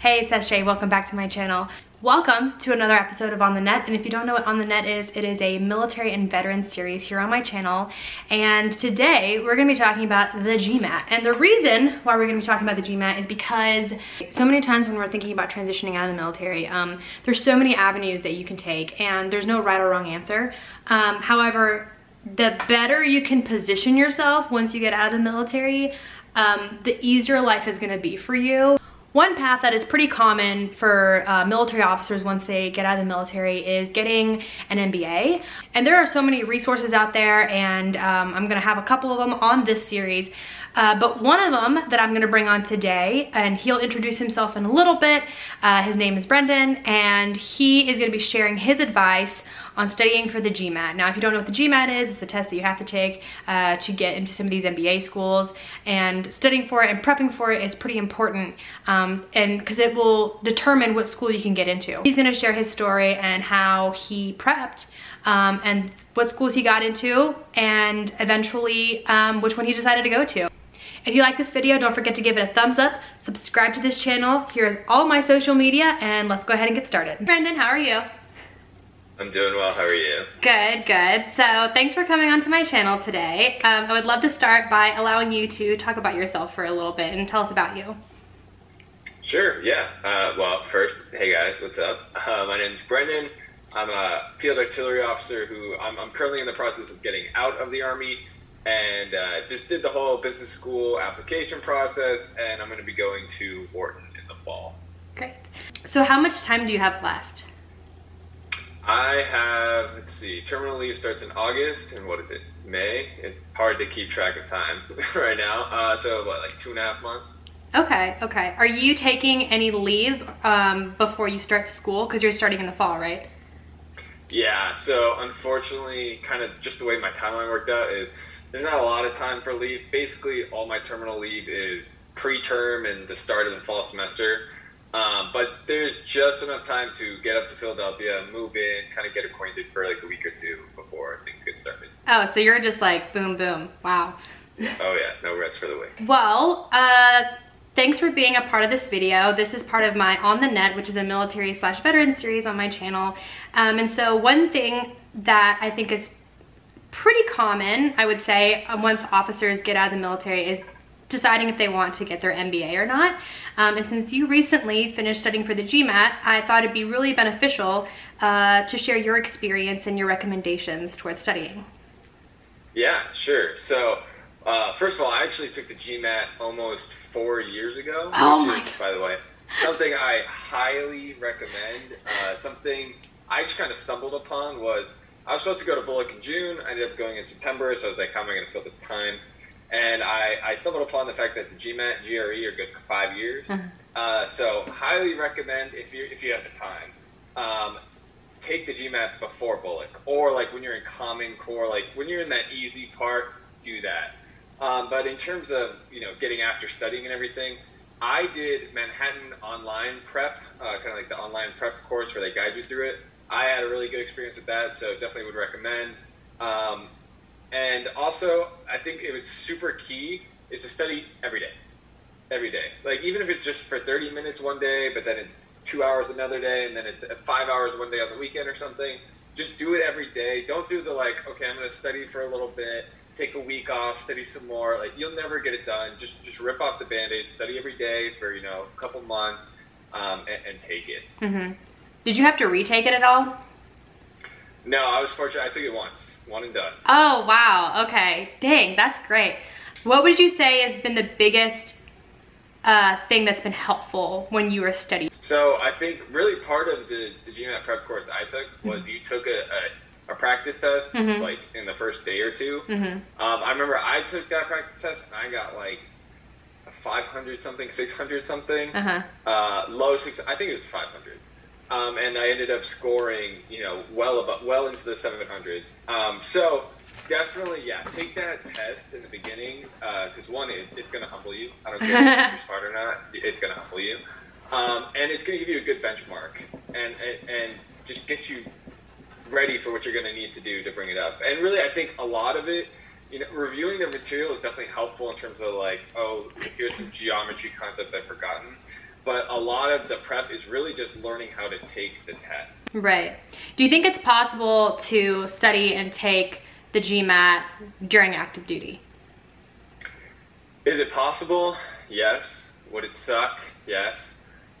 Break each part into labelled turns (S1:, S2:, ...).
S1: Hey, it's SJ. Welcome back to my channel. Welcome to another episode of On the Net. And if you don't know what On the Net is, it is a military and veterans series here on my channel. And today we're going to be talking about the GMAT. And the reason why we're going to be talking about the GMAT is because so many times when we're thinking about transitioning out of the military, there's so many avenues that you can take and there's no right or wrong answer. However, the better you can position yourself once you get out of the military, the easier life is going to be for you. One path that is pretty common for military officers once they get out of the military is getting an MBA. And there are so many resources out there, and I'm gonna have a couple of them on this series. But one of them that I'm gonna bring on today, and he'll introduce himself in a little bit. His name is Brendan, and he is gonna be sharing his advice on studying for the GMAT. Now, if you don't know what the GMAT is, it's the test that you have to take to get into some of these MBA schools, and studying for it and prepping for it is pretty important, and because it will determine what school you can get into. He's gonna share his story and how he prepped and what schools he got into, and eventually which one he decided to go to. If you like this video, don't forget to give it a thumbs up, subscribe to this channel. Here's all my social media, and let's go ahead and get started. Brendan, how are you?
S2: I'm doing well, how are you?
S1: Good, good. So thanks for coming onto my channel today. I would love to start by allowing you to talk about yourself for a little bit and tell us about you.
S2: Sure, yeah. Well, first, hey guys, what's up? My name is Brendan. I'm a field artillery officer who I'm currently in the process of getting out of the Army, and just did the whole business school application process, and I'm going to be going to Wharton in the fall.
S1: Great. So how much time do you have left?
S2: I have, let's see, terminal leave starts in August, and what is it, May? It's hard to keep track of time right now. So what, like 2.5 months?
S1: Okay, okay. Are you taking any leave before you start school? Because you're starting in the fall, right?
S2: Yeah, so unfortunately, kind of just the way my timeline worked out is there's not a lot of time for leave. Basically, all my terminal leave is pre-term and the start of the fall semester. But there's just enough time to get up to Philadelphia, move in, kind of get acquainted for like a week or two before things get started.
S1: Oh, so you're just like boom, boom. Wow.
S2: Oh yeah, no rest for the week.
S1: Well, thanks for being a part of this video. This is part of my On the Net, which is a military/veteran series on my channel. And so one thing that I think is pretty common, I would say, once officers get out of the military is deciding if they want to get their MBA or not. And since you recently finished studying for the GMAT, I thought it'd be really beneficial to share your experience and your recommendations towards studying.
S2: Yeah, sure. So first of all, I actually took the GMAT almost 4 years ago.
S1: Oh
S2: which is, by the way, something I highly recommend. Something I just kind of stumbled upon was I was supposed to go to Bullock in June. I ended up going in September, so I was like, how am I going to fill this time? And I stumbled upon the fact that the GMAT, GRE are good for 5 years. So highly recommend if you have the time, take the GMAT before Bullock, or like when you're in Common Core, like when you're in that easy part, do that. But in terms of getting after studying and everything, I did Manhattan online prep, kind of like the online prep course where they guide you through it. I had a really good experience with that, so definitely would recommend. And also, I think it was super key is to study every day. Every day. Like, even if it's just for 30 minutes one day, but then it's 2 hours another day, and then it's 5 hours one day on the weekend or something. Just do it every day. Don't do the, like, okay, I'm going to study for a little bit, take a week off, study some more. Like, you'll never get it done. Just rip off the Band-Aid, study every day for, a couple months, and take it.
S1: Mm-hmm. Did you have to retake it at all?
S2: No, I was fortunate. I took it once. One and done.
S1: Oh, wow. Okay. Dang, that's great. What would you say has been the biggest thing that's been helpful when you were studying?
S2: So I think really part of the GMAT prep course I took was you took a practice test like in the first day or two. I remember I took that practice test and I got like a 500 something, 600 something, low 600, I think it was 500. And I ended up scoring, well into the 700s. So definitely, yeah, take that test in the beginning, because one, it's going to humble you. I don't care if you're smart or not, it's going to humble you. And it's going to give you a good benchmark and just get you ready for what you're going to need to do to bring it up. And really, I think a lot of it, reviewing the material is definitely helpful in terms of like, oh, here's some geometry concepts I've forgotten. but a lot of the prep is really just learning how to take the test.
S1: Right. Do you think it's possible to study and take the GMAT during active duty?
S2: Is it possible? Yes. Would it suck? Yes.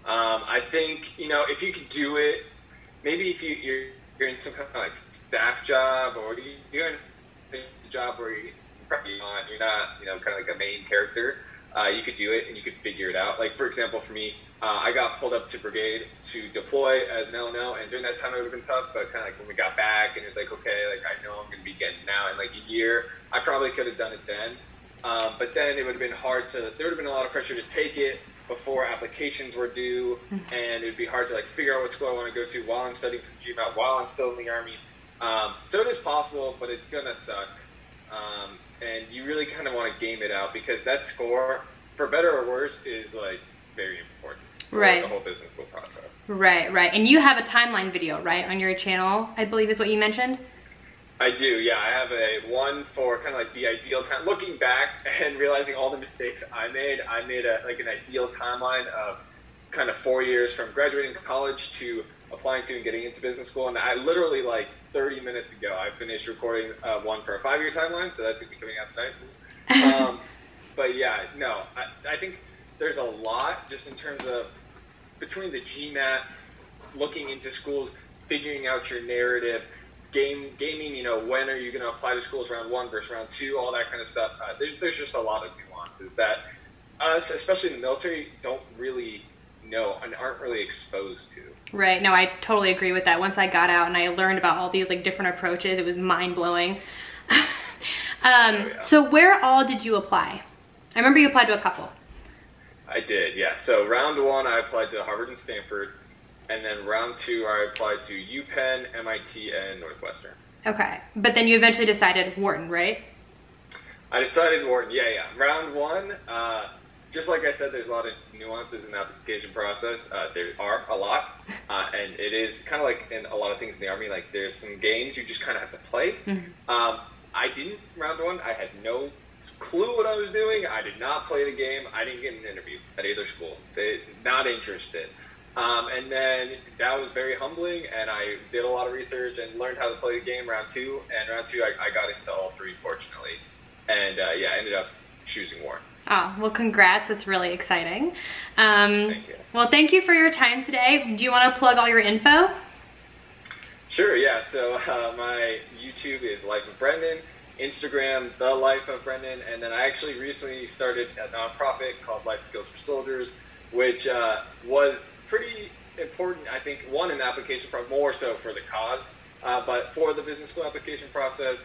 S2: I think, you know, if you could do it, maybe if you're in some kind of like staff job, or you're in a job where you're not, you know, kind of like a main character, you could do it and you could figure it out. Like, for example, for me, I got pulled up to brigade to deploy as an LNO, and during that time it would have been tough, but kind of like when we got back and it was like, okay, like I know I'm going to be getting out in like a year, I probably could have done it then. But then it would have been hard there would have been a lot of pressure to take it before applications were due, and it would be hard to like figure out what school I want to go to while I'm studying for GMAT, while I'm still in the Army. So it is possible, but it's going to suck. And you really kind of want to game it out, because that score, for better or worse, is like very important for the whole business school process. Right.
S1: And you have a timeline video, right, on your channel, I believe is what you mentioned?
S2: I do, yeah. I have one for kind of like the ideal time. Looking back and realizing all the mistakes I made like an ideal timeline of kind of 4 years from graduating college to applying to and getting into business school. And I literally, like 30 minutes ago, I finished recording one for a 5-year timeline, so that's going to be coming out tonight. But yeah, no, I think there's a lot just in terms of between the GMAT, looking into schools, figuring out your narrative, gaming, you know, when are you going to apply to schools, round 1 versus round 2, all that kind of stuff. There's just a lot of nuances that us, especially in the military, don't really know and aren't really exposed to.
S1: Right. No, I totally agree with that. Once I got out and I learned about all these like different approaches, it was mind-blowing. So where all did you apply? I remember you applied to a couple.
S2: I did, yeah. So round 1, I applied to Harvard and Stanford. And then round 2, I applied to UPenn, MIT, and Northwestern. Okay. But then you eventually decided Wharton, right? I decided Wharton, yeah. Round 1, just like I said, there's a lot of nuances in the application process. There are a lot. And it is kind of like in a lot of things in the Army, like there's some games you just kind of have to play. I didn't round 1. I had no clue what I was doing. I did not play the game. I didn't get an interview at either school. Not interested. And then that was very humbling, and I did a lot of research and learned how to play the game round 2. And round 2, I got into all 3, fortunately. And yeah, I ended up choosing Wharton. Oh, well, congrats. That's really exciting. Thank you. Well, thank you for your time today. Do you want to plug all your info? Sure, yeah. So my YouTube is Life of Brendan, Instagram, The Life of Brendan, and then I actually recently started a nonprofit called Life Skills for Soldiers, which was pretty important, I think, one, in the application process, more so for the cause, but for the business school application process,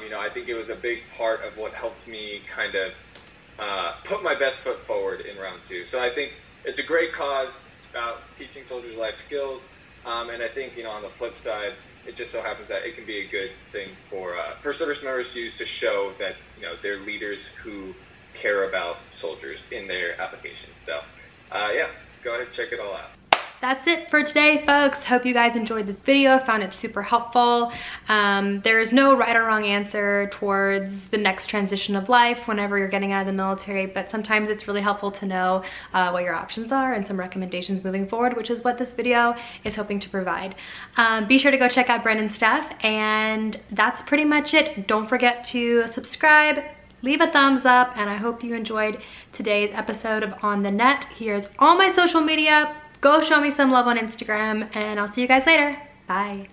S2: you know, I think it was a big part of what helped me kind of put my best foot forward in round 2. So I think it's a great cause. It's about teaching soldiers life skills, and I think, you know, on the flip side, it just so happens that it can be a good thing for service members to use to show that, you know, they're leaders who care about soldiers in their applications. So yeah, go ahead and check it all out. That's it for today, folks. Hope you guys enjoyed this video, found it super helpful. There's no right or wrong answer towards the next transition of life whenever you're getting out of the military, but sometimes it's really helpful to know what your options are and some recommendations moving forward, which is what this video is hoping to provide. Be sure to go check out Brendan's stuff, and that's pretty much it. Don't forget to subscribe, leave a thumbs up, and I hope you enjoyed today's episode of On the Net. Here's all my social media. Go show me some love on Instagram, and I'll see you guys later. Bye.